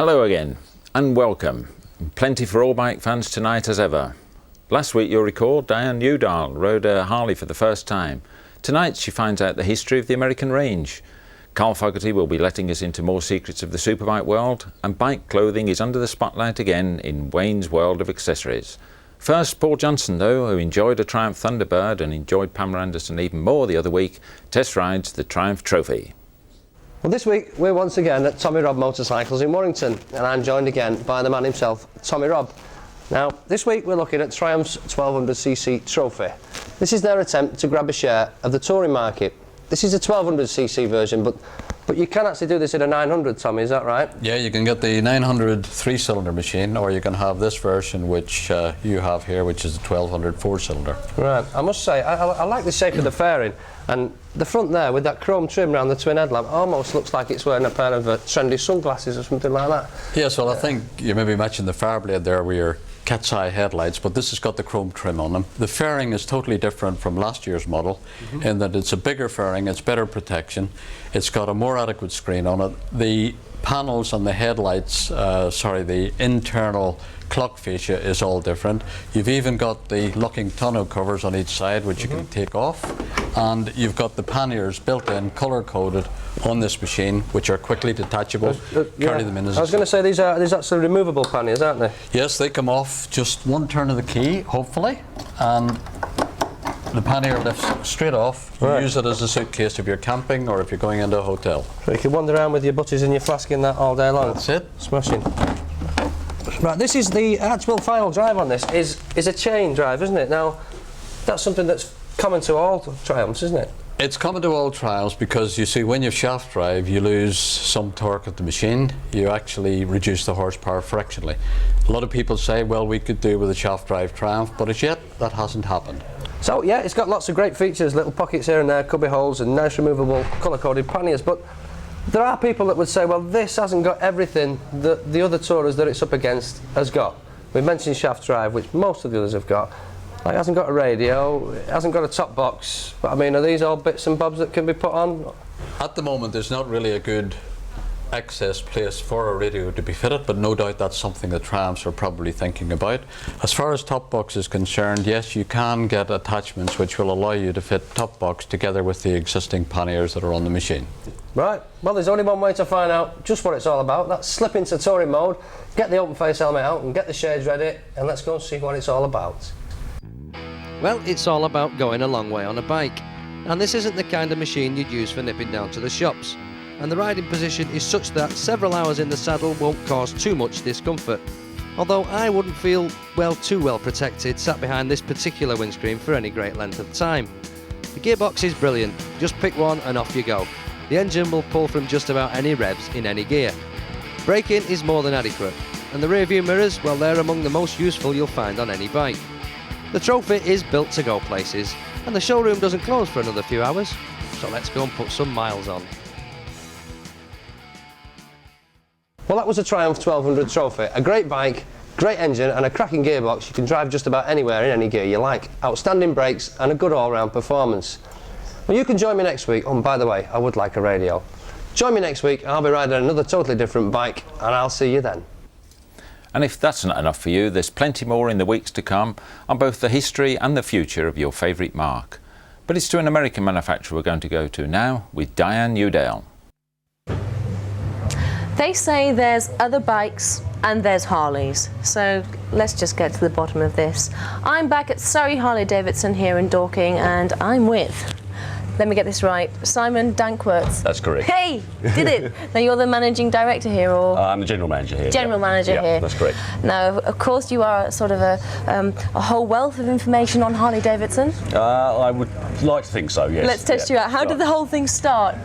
Hello again and welcome. Plenty for all bike fans tonight as ever. Last week, you'll recall, Diane Youdale rode a Harley for the first time. Tonight she finds out the history of the American range. Carl Fogarty will be letting us into more secrets of the superbike world, and bike clothing is under the spotlight again in Wayne's world of accessories. First, Paul Johnson, though, who enjoyed a Triumph Thunderbird and enjoyed Pamela Anderson even more the other week, test rides the Triumph Trophy. Well, this week we're once again at Tommy Robb Motorcycles in Warrington, and I'm joined again by the man himself, Tommy Robb. Now, this week we're looking at Triumph's 1200cc Trophy. This is their attempt to grab a share of the touring market. This is a 1200cc version, but you can actually do this in a 900, Tommy, is that right? Yeah, you can get the 900 three-cylinder machine, or you can have this version which you have here, which is a 1200 four-cylinder. Right, I must say, I like the shape of the fairing, and the front there with that chrome trim around the twin headlamp almost looks like it's wearing a pair of trendy sunglasses or something like that. Yes, well, I think you maybe matching the Fireblade there with your cat's eye headlights, but this has got the chrome trim on them. The fairing is totally different from last year's model in that it's a bigger fairing, it's better protection, it's got a more adequate screen on it. The panels on the headlights, the internal clock fascia is all different. You've even got the locking tonneau covers on each side which you can take off, and you've got the panniers built in, colour coded on this machine, which are quickly detachable. Carry them in as I was going to say these are actually removable panniers, aren't they? Yes, they come off just one turn of the key, hopefully, and the pannier lifts straight off. You use it as a suitcase if you're camping or if you're going into a hotel. So you can wander around with your butties and your flask in that all day long. That's it. Smashing. Right, this is the actual final drive on this is a chain drive, isn't it? Now, that's something that's common to all Triumphs, isn't it? It's common to all Triumphs because you see when you shaft drive you lose some torque at the machine, you actually reduce the horsepower fractionally. A lot of people say, well, we could do with a shaft drive Triumph, but as yet that hasn't happened. So yeah, it's got lots of great features, little pockets here and there, cubby holes and nice removable colour-coded panniers, but there are people that would say, well, this hasn't got everything that the other tourers that it's up against has got. We've mentioned shaft drive, which most of the others have got. Like, it hasn't got a radio, it hasn't got a top box, but I mean, are these all bits and bobs that can be put on? At the moment there's not really a good access place for a radio to be fitted, but no doubt that's something that Triumphs are probably thinking about. As far as top box is concerned, yes, you can get attachments which will allow you to fit top box together with the existing panniers that are on the machine. Right, well, there's only one way to find out just what it's all about. That's slip into touring mode, get the open face helmet out and get the shades ready, and let's go and see what it's all about. Well, it's all about going a long way on a bike, and this isn't the kind of machine you'd use for nipping down to the shops, and the riding position is such that several hours in the saddle won't cause too much discomfort, although I wouldn't feel too well protected sat behind this particular windscreen for any great length of time. The gearbox is brilliant, just pick one and off you go. The engine will pull from just about any revs in any gear. Braking is more than adequate, and the rear view mirrors, well, they're among the most useful you'll find on any bike. The Trophy is built to go places, and the showroom doesn't close for another few hours, so let's go and put some miles on. Well, that was a Triumph 1200 Trophy. A great bike, great engine and a cracking gearbox. You can drive just about anywhere in any gear you like. Outstanding brakes and a good all-round performance. Well, you can join me next week. Oh, and by the way, I would like a radio. Join me next week and I'll be riding another totally different bike, and I'll see you then. And if that's not enough for you, there's plenty more in the weeks to come on both the history and the future of your favourite marque. But it's to an American manufacturer we're going to go to now with Diane Youdale. They say there's other bikes and there's Harleys, so let's just get to the bottom of this. I'm back at Surrey Harley Davidson here in Dorking, and I'm with, let me get this right, Simon Danckwerts. That's correct. Hey, did it? Now you're the managing director here, or? I'm the general manager here. General manager here. Yeah, that's correct. Now, of course, you are sort of a whole wealth of information on Harley Davidson. I would like to think so, yes. Let's test you out. How did the whole thing start?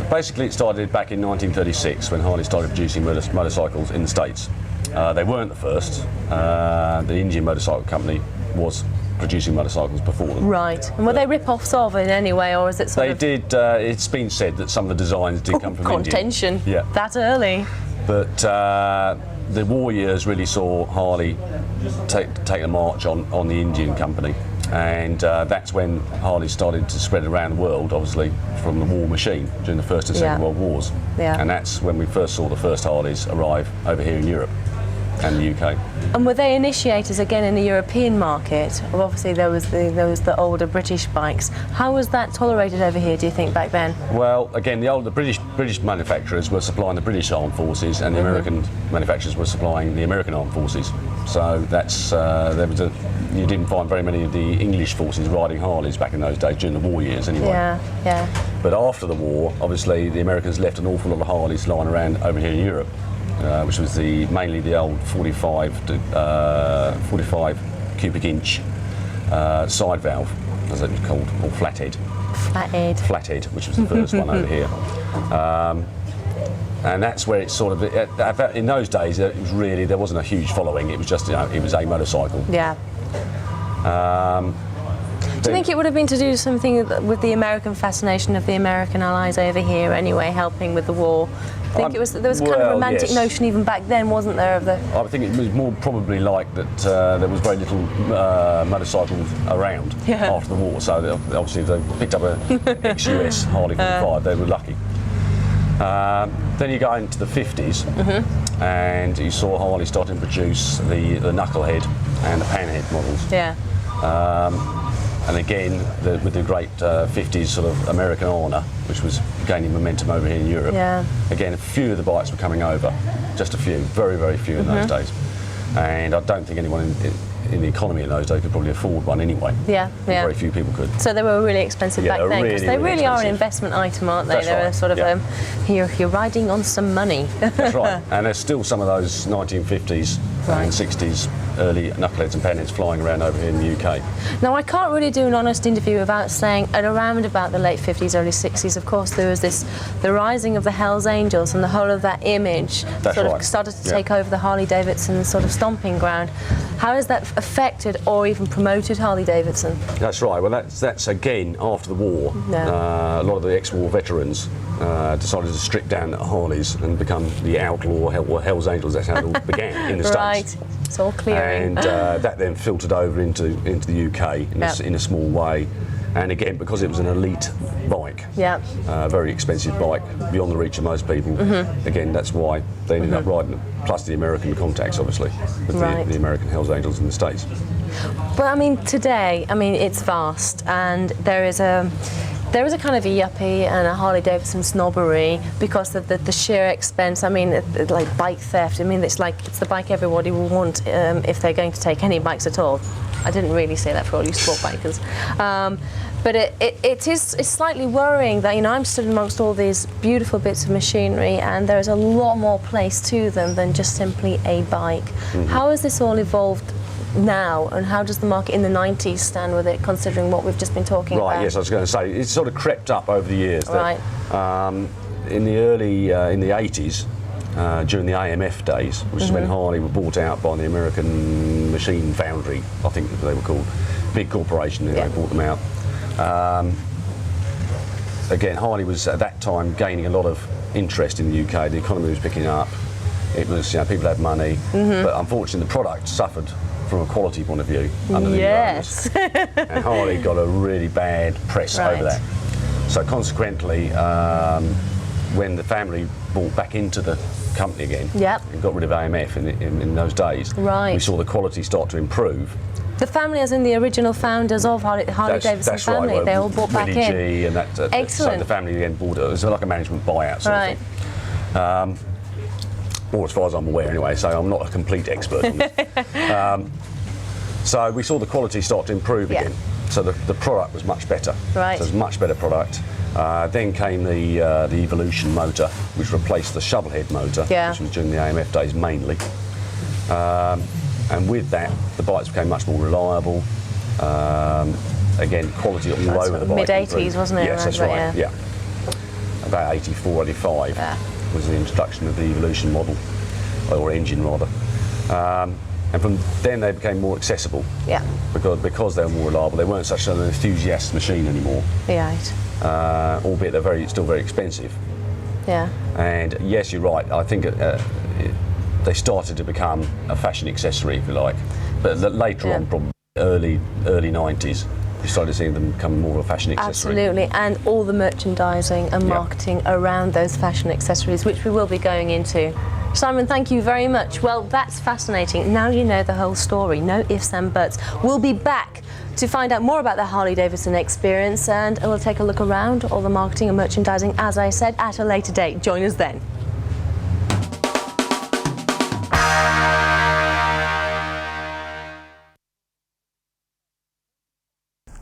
Basically, it started back in 1936 when Harley started producing motorcycles in the States. They weren't the first. The Indian Motorcycle Company was producing motorcycles before them. Right. And were they rip-offs of in any way, or is it sort of... They did. It's been said that some of the designs did come from India. Contention. Yeah. That early. But the war years really saw Harley take a march on the Indian company. And that's when Harley started to spread around the world, obviously, from the war machine during the First and Second World Wars. Yeah. And that's when we first saw the first Harleys arrive over here in Europe and the UK. And were they initiators again in the European market? Well, obviously there was the older British bikes. How was that tolerated over here, do you think, back then? Well, again, the British manufacturers were supplying the British armed forces, and the American manufacturers were supplying the American armed forces. So that's you didn't find very many of the English forces riding Harleys back in those days during the war years, anyway. Yeah. But after the war, obviously, the Americans left an awful lot of Harleys lying around over here in Europe. Which was mainly the old 45 45 cubic inch side valve, as it was called, or flathead. Flathead, which was the first one over here. And that's where it sort of, in those days, it was really, there wasn't a huge following. It was just, it was a motorcycle. Yeah. Do you think it would have been to do something with the American fascination of the American allies over here anyway, helping with the war? I think there was kind of a romantic notion even back then, wasn't there? Of the. I think it was more probably like that there was very little motorcycles around after the war, so obviously if they picked up a ex-US Harley 45, they were lucky. Then you go into the 50s, and you saw Harley starting to produce the knucklehead and the panhead models. Yeah. And again, with the great 50s sort of American honour, which was gaining momentum over here in Europe. Yeah. Again, a few of the bikes were coming over, just a few, very, very few in those days. And I don't think anyone in the economy in those days could probably afford one anyway. Yeah. Very few people could. So they were really expensive back then, because they really are an investment item, aren't they? That's They're right. sort of you're riding on some money. That's right. And there's still some of those 1950s and 60s early knuckleheads and panheads flying around over here in the UK. Now, I can't really do an honest interview without saying at around about the late 50s, early 60s, of course, there was the rising of the Hells Angels, and the whole of that image started to take over the Harley Davidson sort of stomping ground. How has that affected or even promoted Harley Davidson? That's right. Well, that's again after the war. A lot of the ex-war veterans decided to strip down the Harleys and become the outlaw or Hells Angels. That's how it all began in the States. Right. It's all clearing. And that then filtered over into the UK in a small way. And again, because it was an elite bike, very expensive bike, beyond the reach of most people, again, that's why they ended up riding it. Plus the American contacts, obviously, with the American Hells Angels in the States. But I mean, today, it's vast, and there is a kind of a yuppie and a Harley Davidson snobbery because of the sheer expense. Like bike theft. It's the bike everybody will want if they're going to take any bikes at all. I didn't really say that for all you sport bikers. But it's slightly worrying that, I'm stood amongst all these beautiful bits of machinery, and there is a lot more place to them than just simply a bike. How has this all evolved now, and how does the market in the 90s stand with it, considering what we've just been talking about? Right, yes, I was going to say, it's sort of crept up over the years. Right. In the early, in the 80s, during the AMF days, which is when Harley were bought out by the American Machine Foundry, I think they were called, big corporation, they bought them out. Again, Harley was at that time gaining a lot of interest in the UK. The economy was picking up. It was, people had money, but unfortunately the product suffered from a quality point of view under the owners. And Harley got a really bad press over that. So consequently, when the family bought back into the company again and got rid of AMF in those days, we saw the quality start to improve. The family, as in the original founders of Harley Davidson family, right. Well, they all bought back in. G and that. Excellent. So the family again bought it. It was like a management buyout sort of thing. Or as far as I'm aware anyway, so I'm not a complete expert on this. So we saw the quality start to improve again. So the product was much better. Right. So it was a much better product. Then came the Evolution motor, which replaced the shovelhead motor, which was during the AMF days mainly. And with that, the bikes became much more reliable. Again, quality all over the bike. Mid-80s, wasn't it? Yes, that's right. Yeah. About 84, 85 was the introduction of the Evolution model, or engine rather. And from then they became more accessible. Yeah. Because they were more reliable. They weren't such an enthusiast machine anymore. Right. Albeit they're still very expensive. Yeah. And yes, you're right. I think they started to become a fashion accessory, if you like. But later on, probably Early 90s, you started seeing them become more of a fashion accessory. Absolutely, and all the merchandising and marketing around those fashion accessories, which we will be going into. Simon, thank you very much. Well, that's fascinating. Now you know the whole story, no ifs and buts. We'll be back to find out more about the Harley Davidson experience, and we'll take a look around all the marketing and merchandising, as I said, at a later date. Join us then.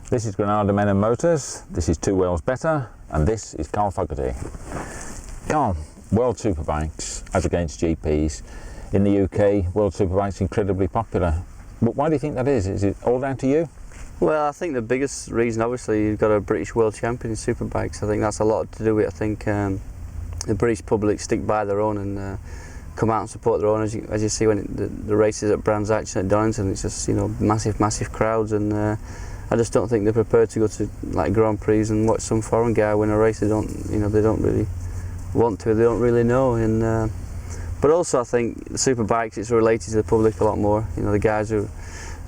This is Granada Men and Motors, this is Two Wheels Better, and this is Carl Fogarty. Carl, World Superbikes as against GPs. In the UK, World Superbikes incredibly popular. But why do you think that is? Is it all down to you? Well, I think the biggest reason, obviously, you've got a British world champion in Superbikes. I think that's a lot to do with it. I think the British public stick by their own and come out and support their own. As you see when the races at Brands Hatch and at Donington, it's just, you know, massive crowds, and I just don't think they're prepared to go to like Grand Prix and watch some foreign guy win a race. They don't really want to. They don't really know. And but also I think the Superbikes, it's related to the public a lot more. You know, the guys who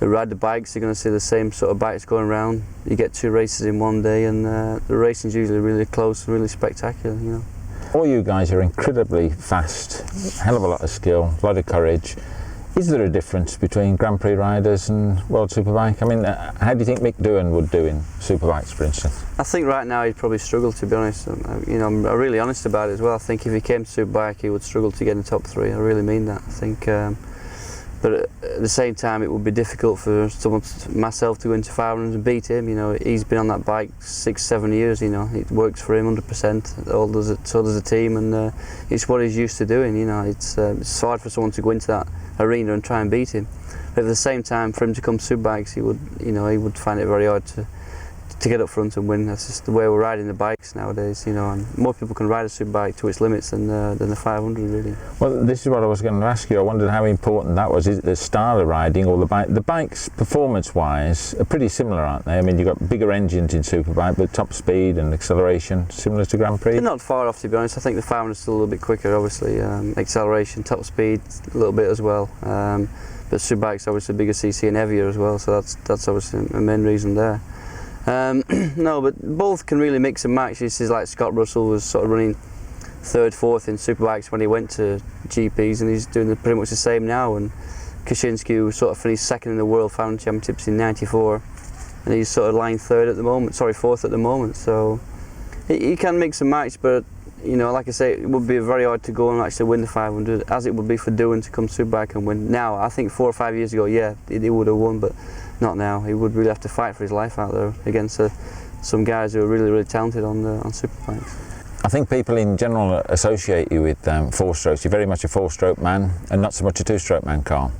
ride the bikes, they're going to see the same sort of bikes going around. You get 2 races in one day, and the racing's usually really close, really spectacular. You know. All you guys are incredibly fast, hell of a lot of skill, a lot of courage. Is there a difference between Grand Prix riders and World Superbike? I mean, how do you think Mick Doohan would do in Superbikes, for instance? I think right now he'd probably struggle, to be honest. You know, I'm really honest about it as well. I think if he came to Superbike, he would struggle to get in the top 3. I really mean that. I think, but at the same time, it would be difficult for someone, myself, to go into 500 and beat him. You know, he's been on that bike 6-7 years. You know, it works for him 100%. So does the team, and it's what he's used to doing. You know, it's hard for someone to go into that arena and try and beat him. But at the same time, for him to come to Superbikes, he would find it very hard to get up front and win. That's just the way we're riding the bikes nowadays, you know, and more people can ride a Superbike to its limits than the 500 really. Well, this is what I was going to ask you. I wondered how important that was. Is it the style of riding or the bike? The bikes, performance-wise, are pretty similar, aren't they? I mean, you've got bigger engines in Superbike, but top speed and acceleration similar to Grand Prix? They're not far off, to be honest. I think the 500 is still a little bit quicker, obviously. Acceleration, top speed, a little bit as well. But Superbike's obviously bigger CC and heavier as well, so that's obviously a main reason there. No, but both can really mix and match. This is like Scott Russell was sort of running 3rd, 4th in Superbikes when he went to GPs, and he's doing pretty much the same now. And Kaczynski, who sort of finished 2nd in the World 500 Championships in '94, and he's sort of lying 3rd at the moment, sorry, 4th at the moment. So he can mix and match, but you know, like I say, it would be very hard to go and actually win the 500, as it would be for Doohan to come Superbike and win. Now, I think 4 or 5 years ago, yeah, he would have won, but not now. He would really have to fight for his life out there against some guys who are really talented on Superbikes. I think people in general associate you with 4-strokes. You're very much a 4-stroke man and not so much a 2-stroke man, Carl.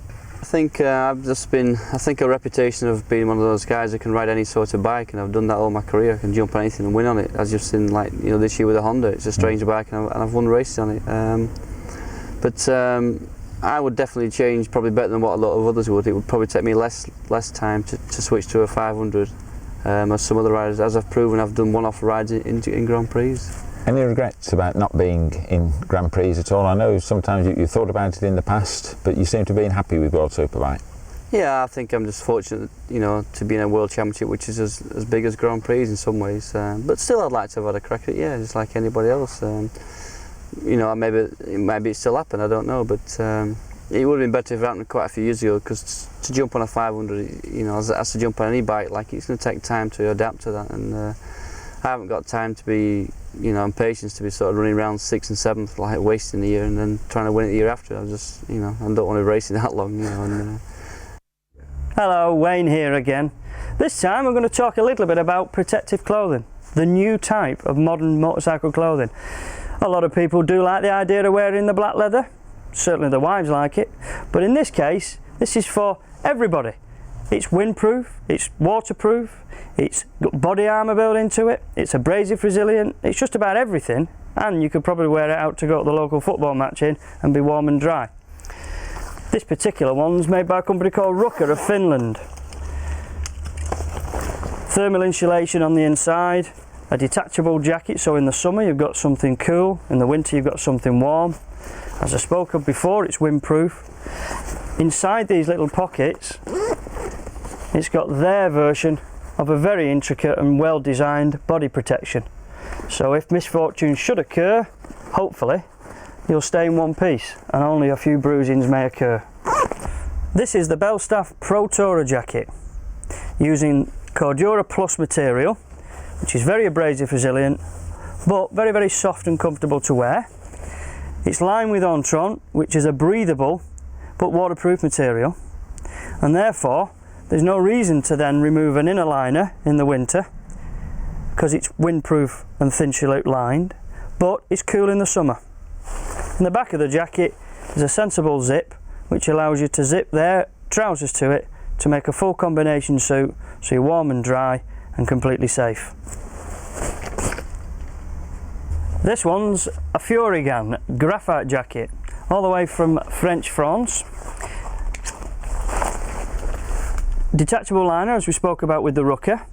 I think I've just been, a reputation of being one of those guys who can ride any sort of bike, and I've done that all my career. I can jump on anything and win on it, as you've seen, like, you know, this year with a Honda. It's a strange bike, and I've won races on it. But I would definitely change, probably better than what a lot of others would. It would probably take me less time to switch to a 500, as some other riders. As I've proven, I've done one-off rides in Grand Prix. Any regrets about not being in Grand Prix at all? I know sometimes you thought about it in the past, but you seem to be happy with World Superbike. Yeah, I think I'm just fortunate, you know, to be in a World Championship, which is as big as Grand Prix in some ways. But still, I'd like to have had a crack at it, yeah, just like anybody else. You know, maybe it still happened, I don't know, but it would have been better if it happened quite a few years ago, because to jump on a 500, you know, as to jump on any bike, like, it's going to take time to adapt to that, and I haven't got time to be, you know, and patience to be sort of running around 6th and 7th, like wasting a year and then trying to win it the year after. I just, you know, I don't want to race it that long, you know. And, Hello, Wayne here again. This time I'm going to talk a little bit about protective clothing, the new type of modern motorcycle clothing. A lot of people do like the idea of wearing the black leather, certainly the wives like it, but in this case, this is for everybody. It's windproof, it's waterproof, it's got body armour built into it, it's abrasive resilient, it's just about everything, and you could probably wear it out to go to the local football match in and be warm and dry. This particular one's made by a company called Rucker of Finland. Thermal insulation on the inside, a detachable jacket, so in the summer you've got something cool, in the winter you've got something warm. As I spoke of before, it's windproof. Inside these little pockets, it's got their version of a very intricate and well designed body protection. So if misfortune should occur, hopefully you'll stay in one piece and only a few bruisings may occur. This is the Belstaff Pro Tourer jacket using Cordura Plus material, which is very abrasive resilient but very, very soft and comfortable to wear. It's lined with Ontron, which is a breathable but waterproof material, and therefore there's no reason to then remove an inner liner in the winter because it's windproof and thin chalut lined, but it's cool in the summer. In the back of the jacket is a sensible zip which allows you to zip their trousers to it to make a full combination suit so you're warm and dry and completely safe. This one's a Furigan graphite jacket, all the way from French France. Detachable liner, as we spoke about with the Rucker.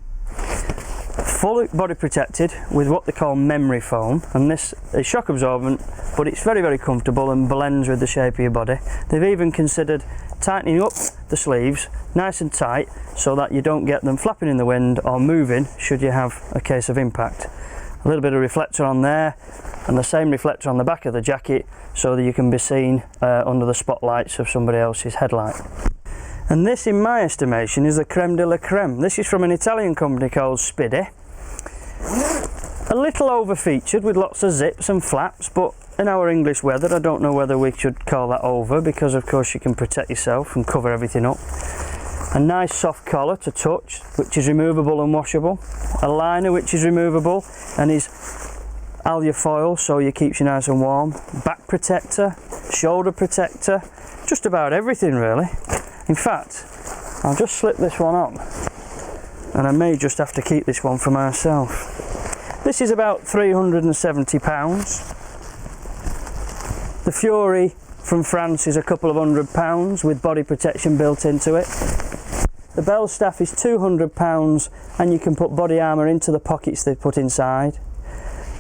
Fully body protected with what they call memory foam, and this is shock absorbent, but it's very, very comfortable and blends with the shape of your body. They've even considered tightening up the sleeves nice and tight so that you don't get them flapping in the wind or moving should you have a case of impact. A little bit of reflector on there and the same reflector on the back of the jacket so that you can be seen under the spotlights of somebody else's headlight. And this, in my estimation, is the creme de la creme. This is from an Italian company called Spidey. A little over featured with lots of zips and flaps, but in our English weather I don't know whether we should call that over, because of course you can protect yourself and cover everything up. A nice soft collar to touch, which is removable and washable. A liner which is removable and is allofoil, so it keeps you nice and warm. Back protector, shoulder protector, just about everything really. In fact, I'll just slip this one on, and I may just have to keep this one for myself. This is about £370. The Fury from France is a couple of £100 with body protection built into it. The Belstaff is £200 and you can put body armour into the pockets they've put inside.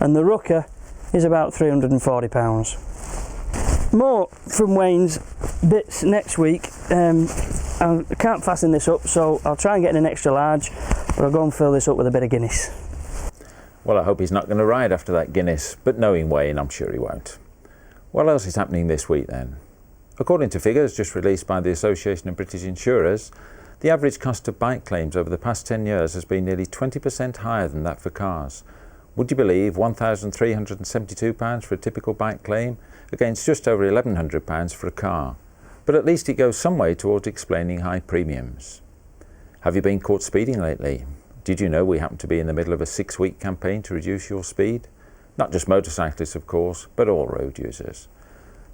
And the Rucker is about £340. More from Wayne's bits next week. I can't fasten this up, so I'll try and get in an extra large, but I'll go and fill this up with a bit of Guinness. Well, I hope he's not going to ride after that Guinness, but knowing Wayne, I'm sure he won't. What else is happening this week then? According to figures just released by the Association of British Insurers, the average cost of bike claims over the past 10 years has been nearly 20% higher than that for cars. Would you believe £1,372 for a typical bike claim against just over £1,100 for a car? But at least it goes some way towards explaining high premiums. Have you been caught speeding lately? Did you know we happen to be in the middle of a 6-week campaign to reduce your speed? Not just motorcyclists, of course, but all road users.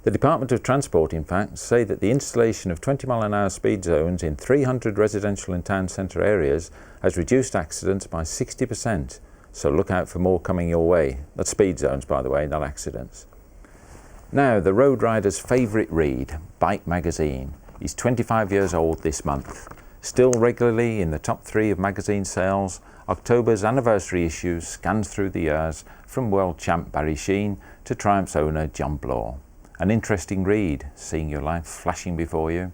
The Department of Transport, in fact, say that the installation of 20-mile-an-hour speed zones in 300 residential and town centre areas has reduced accidents by 60%. So look out for more coming your way. That's speed zones, by the way, not accidents. Now, the road rider's favourite read, Bike magazine, is 25 years old this month. Still regularly in the top 3 of magazine sales, October's anniversary issue scans through the years from world champ Barry Sheene to Triumph's owner John Bloor. An interesting read, seeing your life flashing before you.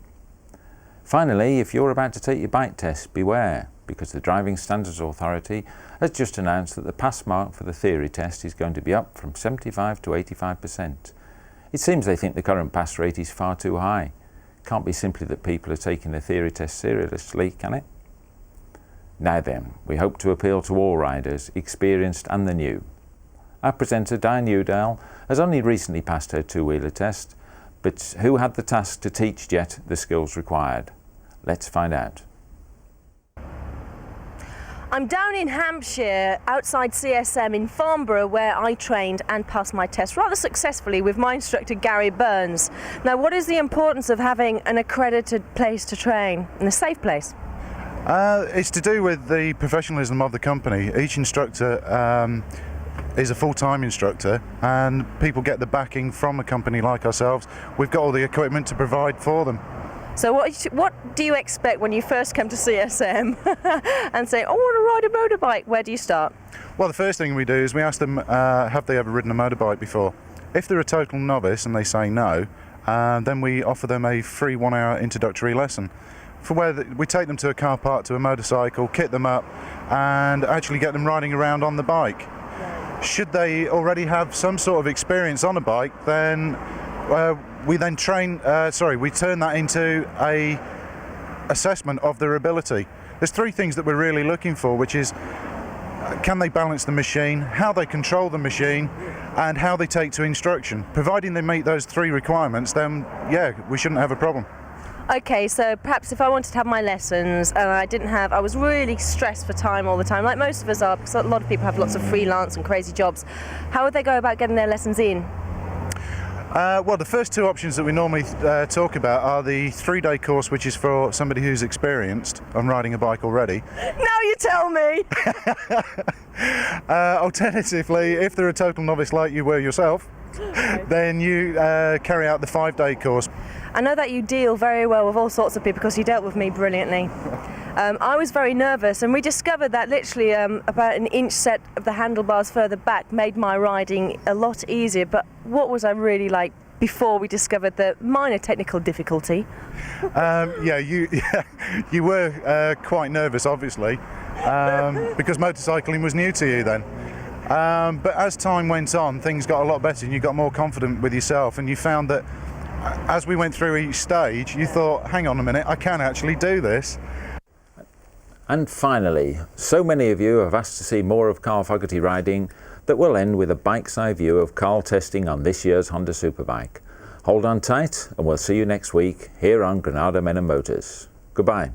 Finally, if you're about to take your bike test, beware, because the Driving Standards Authority has just announced that the pass mark for the theory test is going to be up from 75 to 85%. It seems they think the current pass rate is far too high. Can't be simply that people are taking the theory test seriously, can it? Now then, we hope to appeal to all riders, experienced and the new. Our presenter Diane Youdale has only recently passed her two-wheeler test, but who had the task to teach Jet the skills required? Let's find out. I'm down in Hampshire, outside CSM in Farnborough, where I trained and passed my test rather successfully with my instructor Gary Burns. Now, what is the importance of having an accredited place to train and a safe place? It's to do with the professionalism of the company. Each instructor is a full-time instructor, and people get the backing from a company like ourselves. We've got all the equipment to provide for them. So what do you expect when you first come to CSM and say, I want to ride a motorbike? Where do you start? Well, the first thing we do is we ask them, have they ever ridden a motorbike before? If they're a total novice and they say no, then we offer them a free 1-hour introductory lesson. for where we take them to a car park, to a motorcycle, kit them up, and actually get them riding around on the bike. Should they already have some sort of experience on a bike, then we then we turn that into a assessment of their ability. There's three things that we're really looking for, which is can they balance the machine, how they control the machine, and how they take to instruction. Providing they meet those three requirements, then yeah, we shouldn't have a problem. Okay, so perhaps if I wanted to have my lessons and I was really stressed for time all the time, like most of us are, because a lot of people have lots of freelance and crazy jobs, how would they go about getting their lessons in? Well, the first two options that we normally talk about are the 3-day course, which is for somebody who's experienced on riding a bike already. Now you tell me! Alternatively, if they're a total novice like you were yourself, then you carry out the 5-day course. I know that you deal very well with all sorts of people because you dealt with me brilliantly. I was very nervous, and we discovered that literally about an inch set of the handlebars further back made my riding a lot easier. But what was I really like before we discovered the minor technical difficulty? You were quite nervous, obviously, because motorcycling was new to you then. But as time went on, things got a lot better, and you got more confident with yourself, and you found that as we went through each stage, you thought, hang on a minute, I can actually do this. And finally, so many of you have asked to see more of Carl Fogarty riding that we'll end with a bike's eye view of Carl testing on this year's Honda Superbike. Hold on tight and we'll see you next week here on Granada Men and Motors. Goodbye.